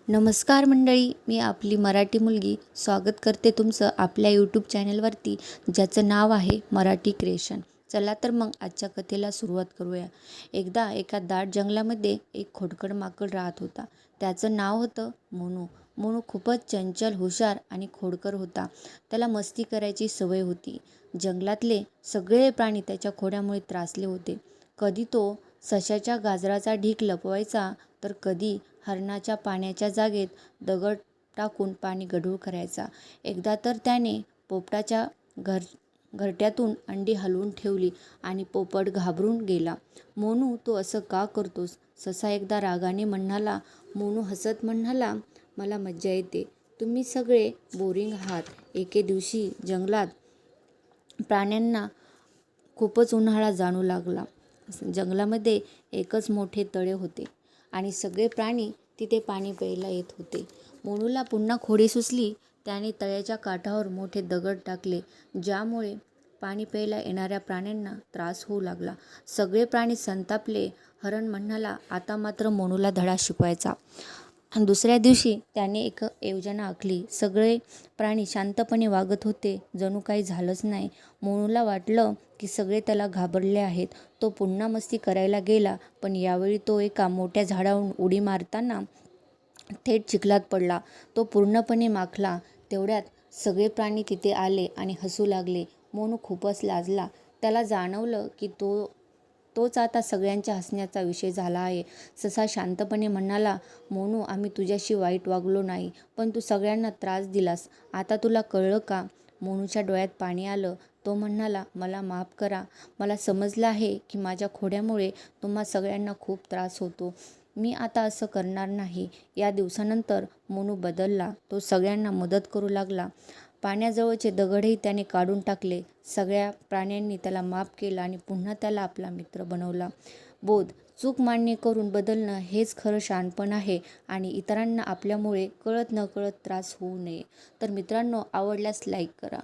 नमस्कार मंडळी, मी आपली मराठी मुलगी स्वागत करते तुमचं आपल्या यूट्यूब चॅनलवरती, ज्याचं नाव आहे मराठी क्रिएशन. चला तर मग आजच्या कथेला सुरुवात करूया. एकदा एका दाट जंगलामध्ये एक खोडकर माकड राहत होता. त्याचं नाव होतं मोनू. मोनू खूपच चंचल, हुशार आणि खोडकर होता. त्याला मस्ती करायची सवय होती. जंगलातले सगळे प्राणी त्याच्या खोड्यामुळे त्रासले होते. कधी तो सशाच्या गाजराचा ढीग लपवायचा, तर कधी हरणाच्या पाण्याच्या जागेत दगड टाकून पाणी गढूळ करायचा. एकदा तर त्याने पोपटाच्या घरट्यातून अंडी हलवून ठेवली आणि पोपट घाबरून गेला. मोनू, तू असं का करतोस? ससा एकदा रागाने म्हणाला. मोनू हसत म्हणाला, मला मज्जा येते. तुम्ही सगळे बोरिंग आहात. एके दिवशी जंगलात प्राण्यांना खूपच उन्हाळा जाणू लागला. जंगलामध्ये एकच मोठे तळे होते आणि सगळे प्राणी तिथे पाणी प्यायला येत होते. मोनूला पुन्हा खोडी सुचली. त्याने तळ्याच्या काठावर मोठे दगड टाकले, ज्यामुळे पाणी प्यायला येणाऱ्या प्राण्यांना त्रास होऊ लागला. सगळे प्राणी संतापले. हरण म्हणाला, आता मात्र मोनूला धडा शिकवायचा. दुसऱ्या दिवशी त्याने एक योजना आखली. सगळे प्राणी शांतपणे वागत होते, जणू काही झालंच नाही. मोनूला वाटलं की सगळे त्याला घाबरले आहेत. तो पुन्हा मस्ती करायला गेला, पण यावेळी तो एका मोठ्या झाडावरून उडी मारताना थेट चिखलात पडला. तो पूर्णपणे माखला. तेवढ्यात सगळे प्राणी तिथे आले आणि हसू लागले. मोनू खूपच लाजला. त्याला जाणवलं की तोच आता सगळ्यांच्या हसण्याचा विषय झाला आहे. ससा शांतपणे म्हणाला, मोनू, आम्ही तुझ्याशी वाईट वागलो नाही, पण तू सगळ्यांना त्रास दिलास. आता तुला कळलं का? मोनूच्या डोळ्यात पाणी आलं. तो म्हणाला, मला माफ करा. मला समजलं आहे की माझ्या खोड्यामुळे तुम्हा सगळ्यांना खूप त्रास होतो. मी आता असं करणार नाही. या दिवसानंतर मोनू बदलला. तो सगळ्यांना मदत करू लागला. पाण्याजवळचे दगडही त्याने काढून टाकले. सगळ्या प्राण्यांनी त्याला माफ केलं आणि पुन्हा त्याला आपला मित्र बनवला. बोध: चूक मान्य करून बदलणं हेच खरं शहाणपण आहे आणि इतरांना आपल्यामुळे कळत नकळत त्रास होऊ नये. तर मित्रांनो, आवडल्यास लाईक करा.